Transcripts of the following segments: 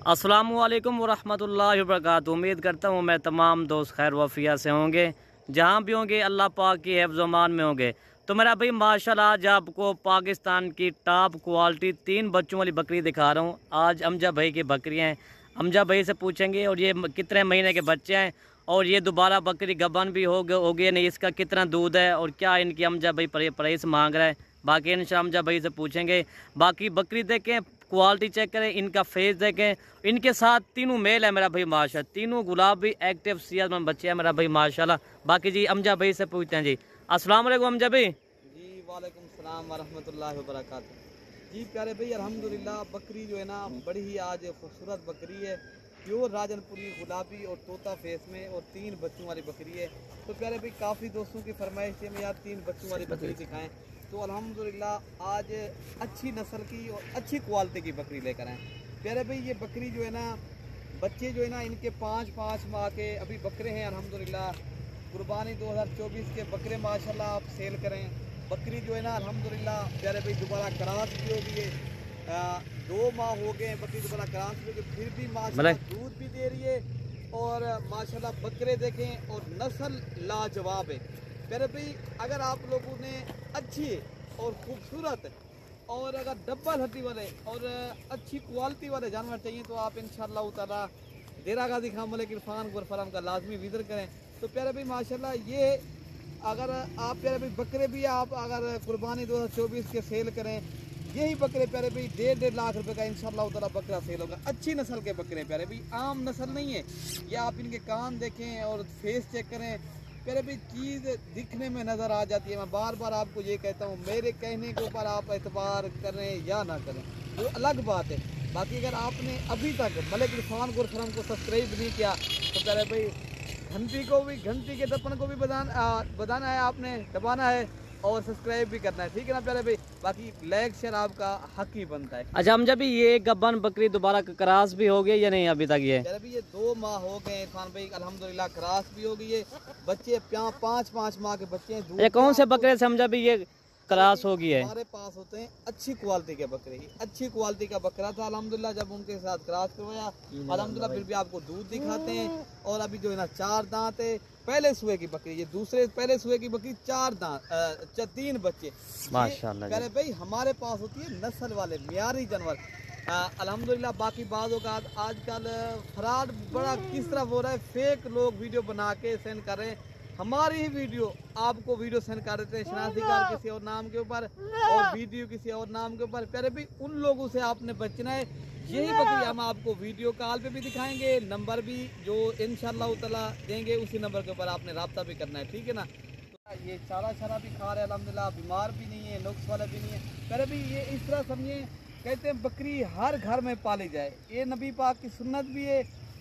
अस्सलामुअलैकुम वरहमतुल्लाहि वबरकातुहू। उम्मीद करता हूँ मैं तमाम दोस्त खैर वफ़िया से होंगे, जहाँ भी होंगे अल्लाह पाक की हिफ्ज़ अमान में होंगे। तो मेरा भाई माशाल्लाह आज आपको पाकिस्तान की टॉप क्वालिटी 3 बच्चों वाली बकरी दिखा रहा हूँ। आज अमजा भाई की बकरियाँ हैं, अमजा भाई से पूछेंगे और ये कितने महीने के बच्चे हैं और ये दोबारा बकरी गबन भी हो गए नहीं, इसका कितना दूध है और क्या इनकी अमजा भाई प्राइस मांग रहा है। बाकी इंशाअल्लाह अमजा भाई से पूछेंगे। बाकी बकरी देखें, क्वालिटी चेक करें, इनका फेस देखें। इनके साथ तीनों मेल है मेरा भाई माशाल्लाह, तीनों गुलाबी एक्टिव सेहतमंद बच्चे हैं मेरा भाई माशाल्लाह। बाकी जी अमजा भाई से पूछते हैं जी। अस्सलाम वालेकुम अमजा भाई। जी वालेकुम सलाम वरहमतुल्लाहि वबरकातुहू। जी प्यारे भाई अल्हम्दुलिल्लाह बकरी जो है ना बड़ी ही आज खूबसूरत बकरी है, प्योर राजनपुरी गुलाबी और तोता फेस में और 3 बच्चों वाली बकरी है। तो प्यारे भाई काफ़ी दोस्तों की फरमाइश है मैं यार 3 बच्चों वाली बकरी दिखाएं, तो अल्हम्दुलिल्लाह आज अच्छी नस्ल की और अच्छी क्वालिटी की बकरी लेकर आए। प्यारे भाई ये बकरी जो है ना बच्चे जो है ना इनके 5-5 माह के अभी बकरे हैं अल्हम्दुलिल्लाह। कुर्बानी 2024 के बकरे माशाल्लाह आप सेल करें। बकरी जो है ना अल्हम्दुलिल्लाह प्यारे भाई दोबारा क्रास भी हो गई है, 2 माह हो गए बकरी दोबारा क्रास भी हो गई, फिर भी माशाल्लाह दूध भी दे रही है और माशाल्लाह बकरे देखें और नस्ल लाजवाब है। प्यारे भाई अगर आप लोगों ने अच्छी और खूबसूरत और अगर डबल हड्डी वाले और अच्छी क्वालिटी वाले जानवर चाहिए तो आप इंशाअल्लाह ताला डेरा गाजी खान मलिक इरफान गुरफराम का लाजमी विजिट करें। तो प्यारे भाई माशाल्लाह ये अगर आप प्यारे भाई बकरे भी आप अगर कुर्बानी 2024 के सेल करें, यही बकरे प्यारे भाई 1.5 लाख रुपए का इंशाअल्लाह ताला बकरा सेल होगा। अच्छी नस्ल के बकरे प्यारे भाई, आम नस्ल नहीं है ये। आप इनके कान देखें और फेस चेक करें, प्यारे भाई चीज़ दिखने में नज़र आ जाती है। मैं बार बार आपको ये कहता हूँ, मेरे कहने के ऊपर आप एतबार करें या ना करें वो अलग बात है। बाकी अगर आपने अभी तक मलिक इरफान गुरफराम को सब्सक्राइब नहीं किया तो प्यारे भाई घंटी के दपन को भी बजाना है, आपने दबाना है और सब्सक्राइब भी करना है, ठीक है ना प्यारे भाई। बाकी लाइक शेयर आपका हक ही बनता है। अच्छा अमजा भाई ये गबन बकरी दोबारा क्रॉस भी हो गई या नहीं अभी तक? ये प्यारे भाई ये 2 माह हो गए इरफान भाई अल्हम्दुलिल्लाह क्रॉस भी हो गई है। बच्चे 5-5 माह के बच्चे हैं। ये कौन से बकरे से अमजा भाई ये क्रॉस हो गई है? हमारे पास होते हैं अच्छी क्वालिटी के बकरे, अच्छी क्वालिटी का बकरा था अल्हम्दुलिल्लाह। जब उनके साथ क्रॉस करवाया अल्हम्दुलिल्लाह फिर भी आपको दूध दिखाते हैं। और अभी जो है ना 4 दांत है, पहले सुए की बकरी, ये दूसरे पहले सुए की बकरी 4 दांत 3 बच्चे माशाल्लाह। पहले भाई हमारे पास होती है नस्ल वाले मियारी जानवर अल्हम्दुलिल्लाह। बाकी बाज़ों का आजकल फ्रॉड बड़ा किस तरह हो रहा है, फेक लोग वीडियो बना के सेंड कर रहे हैं। हमारी ही वीडियो आपको वीडियो सेंड कर देते हैं शनाख्ती कार्ड किसी और नाम के ऊपर और वीडियो किसी और नाम के ऊपर। प्यारे भाई उन लोगों से आपने बचना है। यही बकरी हम आपको वीडियो कॉल पे भी दिखाएंगे, नंबर भी जो इंशाअल्लाह ताला देंगे उसी नंबर के ऊपर आपने रब्ता भी करना है, ठीक है ना। तो ये चारा छारा भी खा रहे हैं अल्हम्दुलिल्लाह, बीमार भी नहीं है, नुक्स वाला भी नहीं है। प्यारे भाई ये इस तरह समझिए, कहते हैं बकरी हर घर में पाली जाए, ये नबी पाक की सुन्नत भी है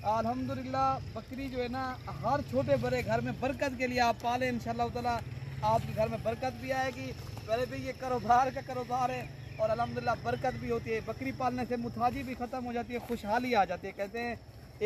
अल्हम्दुलिल्लाह। बकरी जो है ना हर छोटे बड़े घर में बरकत के लिए आप पालें, इंशाअल्लाह ताला आपके घर में बरकत भी आएगी। पहले भी ये कारोबार का कारोबार है और अल्हम्दुलिल्लाह बरकत भी होती है। बकरी पालने से मुताजी भी ख़त्म हो जाती है, खुशहाली आ जाती है। कहते हैं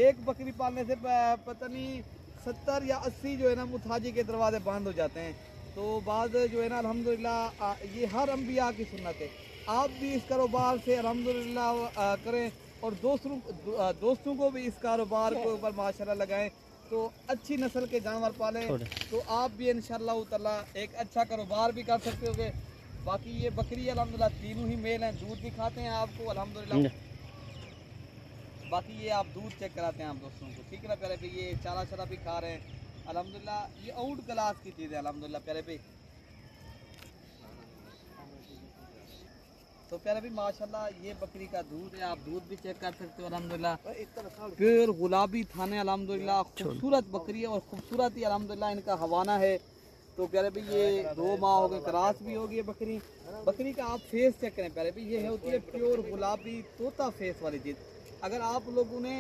एक बकरी पालने से पता नहीं 70 या 80 जो है ना मुताजी के दरवाजे बंद हो जाते हैं। तो बाद जो है ना अल्हम्दुलिल्लाह ये हर अम्बिया की सुन्नत है। आप भी इस कारोबार से अल्हम्दुलिल्लाह करें और दोस्तों को भी इस कारोबार के ऊपर माशाल्लाह लगाएं, तो अच्छी नस्ल के जानवर पालें तो आप भी इंशाअल्लाह ताला एक अच्छा कारोबार भी कर सकते होगे। बाकी ये बकरी अल्हम्दुलिल्लाह तीनों ही मेल हैं, दूध दिखाते हैं आपको अल्हम्दुलिल्लाह। बाकी ये आप दूध चेक कराते हैं आप दोस्तों को, ठीक है ना प्यारे भाई। ये चारा चारा भी खा रहे हैं अल्हम्दुलिल्लाह, ये आउट क्लास की चीज़ है अल्हम्दुलिल्लाह प्यारे भाई। तो प्यारे भी माशाल्लाह ये बकरी का दूध है, आप दूध भी चेक कर सकते हो अल्हम्दुलिल्लाह। प्योर गुलाबी थाने अल्हम्दुलिल्लाह, खूबसूरत बकरी है और खूबसूरत ही अल्हम्दुलिल्लाह इनका हवाना है। तो प्यारे भाई ये 2 माह हो गए क्रॉस भी हो गई है बकरी। बकरी का आप फेस चेक करें प्यारे भाई, ये होती है प्योर गुलाबी तोता फेस वाली चीज़। अगर आप लोगों ने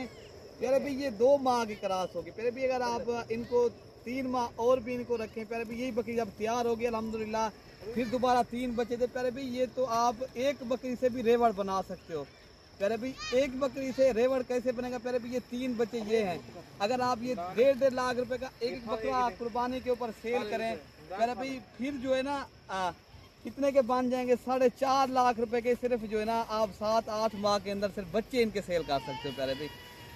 प्यारे भाई ये 2 माह की क्रॉस होगी प्यारे भाई, अगर आप इनको 3 माह और भी इनको रखें प्यारे भाई, यही बकरी जब तैयार होगी अल्हम्दुलिल्लाह फिर दोबारा 3 बच्चे थे प्यारे भाई। ये तो आप एक बकरी से भी रेवड़ बना सकते हो प्यारे भाई। एक बकरी से रेवड़ कैसे बनेगा प्यारे भाई, ये 3 बच्चे ये हैं। अगर आप ये 1.5 लाख रुपए का एक बकरा कुर्बानी के ऊपर सेल करें प्यारे भाई, फिर जो है ना कितने के बन जाएंगे? 4.5 लाख रुपए के। सिर्फ जो है ना आप 7-8 माह के अंदर सिर्फ बच्चे इनके सेल कर सकते हो प्यारे भाई।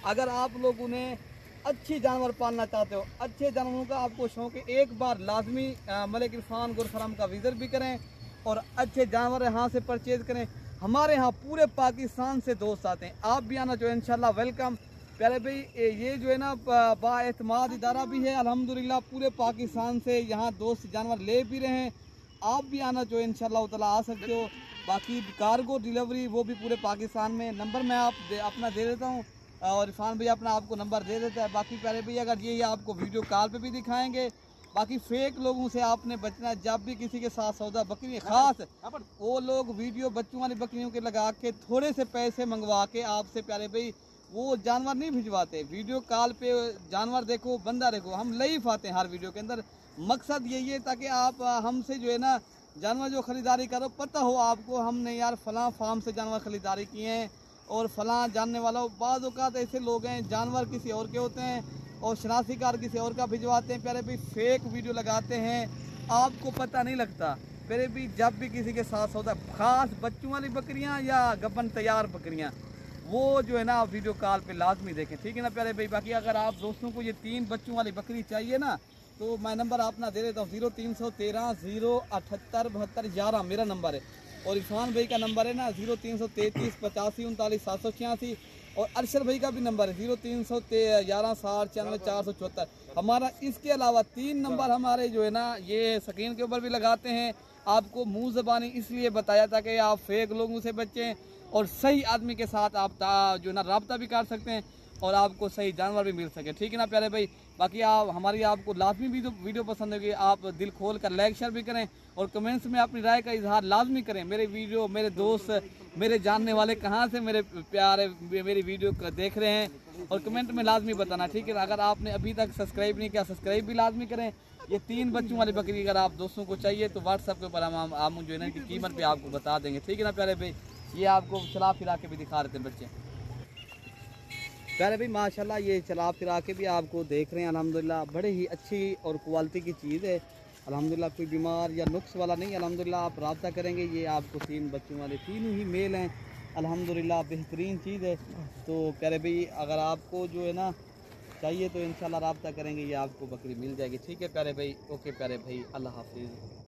अगर आप लोग उन्हें अच्छी जानवर पालना चाहते हो, अच्छे जानवरों का आपको शौक है, एक बार लाजमी मलिक इरफान गुरफार्म का विजिट भी करें और अच्छे जानवर यहाँ से परचेज करें। हमारे यहाँ पूरे पाकिस्तान से दोस्त आते हैं, आप भी आना जो है इंशाल्लाह वेलकम प्यारे भाई। ये जो है ना बाएतमाद इदारा भी है अल्हम्दुलिल्लाह, पूरे पाकिस्तान से यहाँ दोस्त जानवर ले भी रहे हैं। आप भी आना जो है इंशाल्लाह ताला आ सकते हो। बाकी कार्गो डिलीवरी वो भी पूरे पाकिस्तान में। नंबर मैं अपना दे देता हूँ और इरफान भाई अपना आपको नंबर दे देता है। बाकी प्यारे भाई अगर ये आपको वीडियो कॉल पे भी दिखाएंगे। बाकी फेक लोगों से आपने बचना है। जब भी किसी के साथ सौदा बकरी खास वो लोग वीडियो बच्चों वाली बकरियों के लगा के थोड़े से पैसे मंगवा के आपसे प्यारे भाई वो जानवर नहीं भिजवाते। वीडियो कॉल पे जानवर देखो, बंदा देखो, हम लाइव आते हैं हर वीडियो के अंदर। मकसद यही है ताकि आप हमसे जो है ना जानवर जो ख़रीदारी करो पता हो आपको, हमने यार फ़लाँ फार्म से जानवर ख़रीदारी किए हैं और फ़लाँ जानने वाला हो। बाज़ औक़ात ऐसे लोग हैं जानवर किसी और के होते हैं और शनासी कार किसी और का भिजवाते हैं प्यारे भाई, फेक वीडियो लगाते हैं, आपको पता नहीं लगता प्यारे भाई। जब भी किसी के साथ होता है ख़ास बच्चों वाली बकरियां या गबन तैयार बकरियां, वो जो है ना आप वीडियो कॉल पे लाजमी देखें, ठीक है ना प्यारे भाई। बाकी अगर आप दोस्तों को ये 3 बच्चों वाली बकरी चाहिए ना तो मैं नंबर अपना दे देता हूँ 0313 078 72 11 मेरा नंबर है। और इरफान भाई का नंबर है ना 0333 85 39 786। और अरशद भाई का भी नंबर है 0311 60 94 474। हमारा इसके अलावा 3 नंबर हमारे जो है ना ये स्क्रीन के ऊपर भी लगाते हैं। आपको मुंह ज़बानी इसलिए बताया था कि आप फेक लोगों से बचें और सही आदमी के साथ आप जो है ना रब्ता भी कर सकते हैं और आपको सही जानवर भी मिल सके, ठीक है ना प्यारे भाई। बाकी आप हमारी आपको लाजमी भी वीडियो पसंद होगी, आप दिल खोल कर लाइक शेयर भी करें और कमेंट्स में अपनी राय का इजहार लाजमी करें। मेरे वीडियो मेरे दोस्त मेरे जानने वाले कहाँ से मेरे प्यारे मेरी वीडियो देख रहे हैं और कमेंट में लाजमी बताना, ठीक है। अगर आपने अभी तक सब्सक्राइब नहीं किया सब्सक्राइब भी लाजमी करें। ये 3 बच्चों वाली बकरी अगर आप दोस्तों को चाहिए तो व्हाट्सएप के ऊपर हम जो है ना इनकी कीमत भी आपको बता देंगे, ठीक है ना प्यारे भाई। ये आपको चला फिरा के भी दिखा रहे थे बच्चे प्यारे भाई माशाल्लाह। ये चला फिरा के भी आपको देख रहे हैं अल्हम्दुलिल्लाह, बड़े ही अच्छी और क्वालिटी की चीज़ है अल्हम्दुलिल्लाह। कोई बीमार या नुक्स वाला नहीं अल्हम्दुलिल्लाह। आप रब्ता करेंगे ये आपको 3 बच्चों वाले तीनों ही मेल हैं अल्हम्दुलिल्लाह, बेहतरीन चीज़ है। तो प्यारे भाई अगर आपको जो है ना चाहिए तो इंशाल्लाह रब्ता करेंगे, ये आपको बकरी मिल जाएगी, ठीक है प्यारे भाई। ओके प्यारे भाई, अल्लाह हाफिज़।